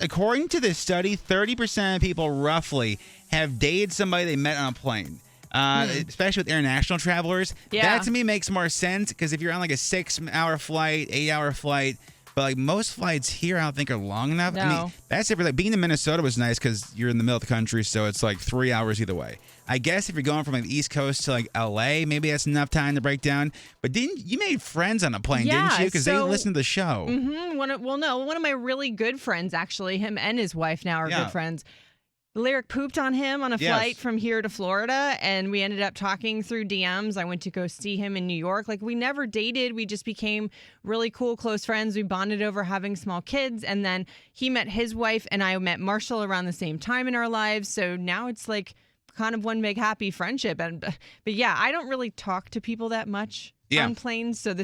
according to this study, 30% of people roughly have dated somebody they met on a plane. Especially with international travelers. Yeah. That to me makes more sense because if you're on like a 6-hour flight, 8-hour flight, but like most flights here, I don't think are long enough. No. I mean, that's it for like being in Minnesota was nice because you're in the middle of the country, so it's like 3 hours either way. I guess if you're going from like the East Coast to like LA, maybe that's enough time to break down. But you made friends on a plane, didn't you? Because they listened to the show. Mm-hmm. One of my really good friends, actually, him and his wife now are good friends. Lyric pooped on him on a flight from here to Florida, and we ended up talking through DMs. I went to go see him in New York. Like, we never dated. We just became really cool, close friends. We bonded over having small kids, and then he met his wife, and I met Marshall around the same time in our lives. So now it's like kind of one big happy friendship. But yeah, I don't really talk to people that much on planes. So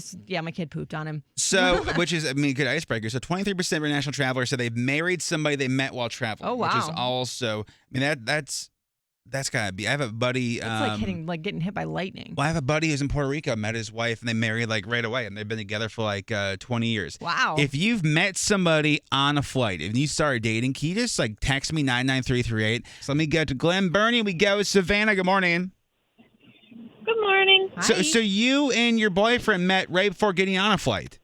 my kid pooped on him. So, which is, good icebreaker. So 23% of international travelers said they've married somebody they met while traveling. Oh, wow. Which is also, that's gotta be. I have a buddy. It's like getting hit by lightning. Well, I have a buddy who's in Puerto Rico, met his wife, and they married like right away, and they've been together for like 20 years. Wow. If you've met somebody on a flight, if you started dating, can you just like text me 99338? So let me go to Glen Burnie. We go with Savannah. Good morning. Good morning. So you and your boyfriend met right before getting on a flight?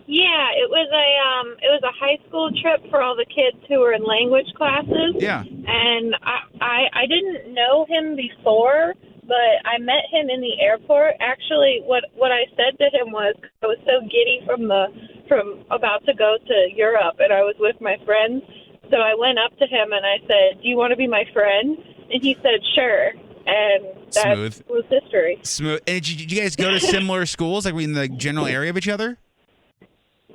Yeah, it was a high school trip for all the kids who were in language classes. Yeah. And I didn't know him before, but I met him in the airport. Actually, what I said to him was I was so giddy from about to go to Europe, and I was with my friends. So I went up to him and I said, "Do you want to be my friend?" And he said, "Sure." And that was history. Smooth. And did you guys go to similar schools? Like, were you in the general area of each other?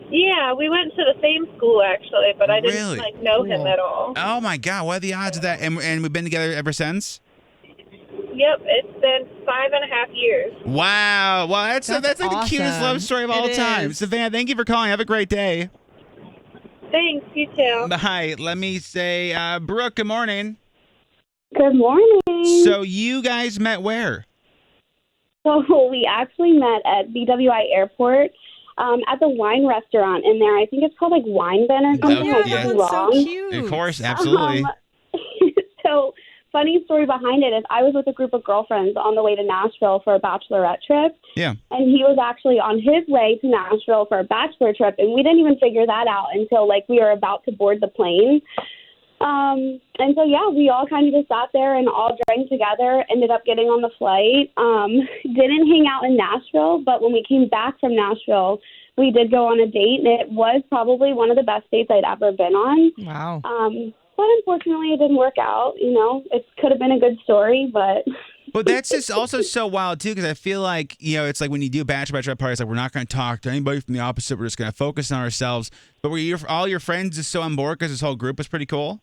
Yeah, we went to the same school, actually, but I didn't know him at all. Oh, my God. What are the odds of that? And we've been together ever since? Yep, it's been 5.5 years. Wow. Well, that's like awesome. the cutest love story of all time. Savannah, thank you for calling. Have a great day. Thanks, you too. Hi. Let me say, Brooke, good morning. Good morning. So you guys met where? So we actually met at BWI Airport at the wine restaurant in there. I think it's called like Wine Bin or something. Yeah, that's so cute. Of course, absolutely. So funny story behind it is I was with a group of girlfriends on the way to Nashville for a bachelorette trip. Yeah. And he was actually on his way to Nashville for a bachelor trip, and we didn't even figure that out until like we were about to board the plane. And so, yeah, we all kind of just sat there and all drank together, ended up getting on the flight. Didn't hang out in Nashville, but when we came back from Nashville, we did go on a date, and it was probably one of the best dates I'd ever been on. Wow. But unfortunately, it didn't work out. You know, it could have been a good story, but... But that's just also so wild, too, because I feel like, it's like when you do bachelorette parties, like we're not going to talk to anybody from the opposite. We're just going to focus on ourselves. But were all your friends just so on board because this whole group was pretty cool?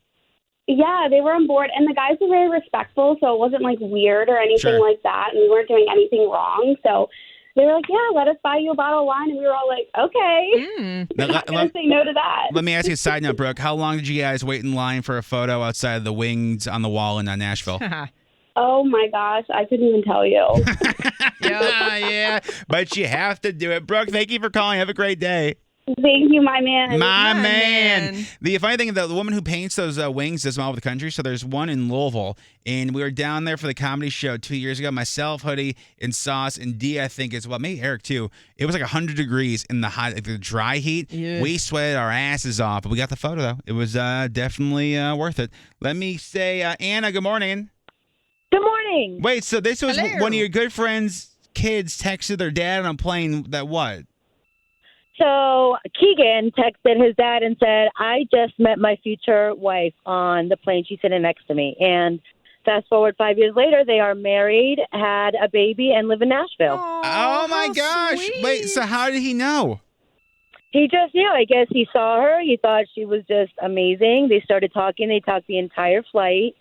Yeah, they were on board, and the guys were very respectful, so it wasn't, like, weird or anything like that, and we weren't doing anything wrong. So they were like, yeah, let us buy you a bottle of wine, and we were all like, okay. Now, Not going to say no to that. Let me ask you a side note, Brooke. How long did you guys wait in line for a photo outside of the wings on the wall in Nashville? Oh, my gosh, I couldn't even tell you. Yeah, but you have to do it. Brooke, thank you for calling. Have a great day. Thank you, my man. My man. The funny thing, the woman who paints those wings does them all over the country. So there's one in Louisville, and we were down there for the comedy show 2 years ago. Myself, Hoodie, and Sauce, and D, I think as well. Maybe Eric too. It was like 100 degrees in the hot, the dry heat. Yeah. We sweated our asses off, but we got the photo though. It was definitely worth it. Let me say, Anna, good morning. Good morning. Wait, so this was Hello. one of your good friends' kids texted their dad on a plane that what? So Keegan texted his dad and said, I just met my future wife on the plane. She's sitting next to me. And fast forward 5 years later, they are married, had a baby, and live in Nashville. Oh my gosh. Sweet. Wait, so how did he know? He just knew. I guess he saw her. He thought she was just amazing. They started talking. They talked the entire flight.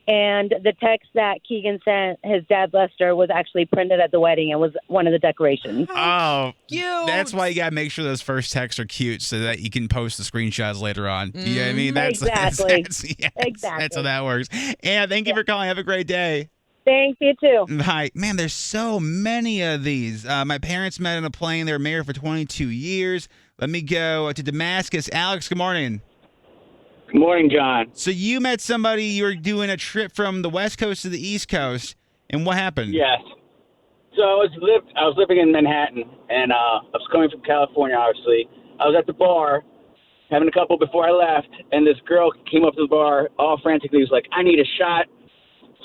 And the text that Keegan sent his dad Lester was actually printed at the wedding and was one of the decorations. Oh, Cute. that's why you got to make sure those first texts are cute so that you can post the screenshots later on. You know what I mean? Exactly. Exactly. That's how that works. And thank you for calling. Have a great day. Thanks, you too. Hi. Man, there's so many of these. My parents met on a plane. They were married for 22 years. Let me go to Damascus. Alex, good morning. Good morning, John. So you met somebody, you were doing a trip from the West Coast to the East Coast, and what happened? Yes. So I was living in Manhattan, and I was coming from California, obviously. I was at the bar having a couple before I left, and this girl came up to the bar all frantically. Was like, I need a shot.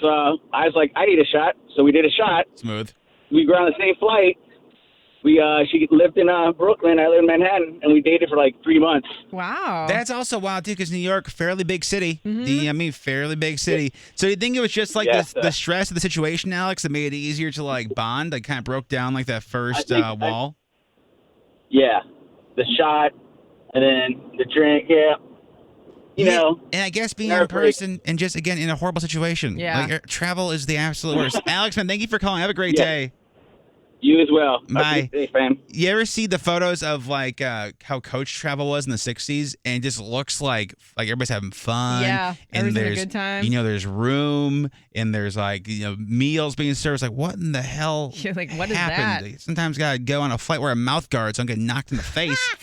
So I was like, I need a shot. So we did a shot. Smooth. We were on the same flight. She lived in Brooklyn. I live in Manhattan, and we dated for like 3 months. Wow. That's also wild, too, because New York, fairly big city. Mm-hmm. Fairly big city. So you think it was just like the stress of the situation, Alex, that made it easier to like bond? Like kind of broke down like that first wall? Yeah. The shot, and then the drink, yeah. You know. And I guess being in person and just, again, in a horrible situation. Yeah. Like, travel is the absolute worst. Alex, man, thank you for calling. Have a great day. You as well. Bye. Hey, fam. You ever see the photos of like how coach travel was in the 60s and it just looks like everybody's having fun. Yeah, and there's a good time. There's room and there's like, meals being served. It's like, what in the hell You're like, what happened? is that? Sometimes got to go on a flight wear a mouth guard so I don't get knocked in the face.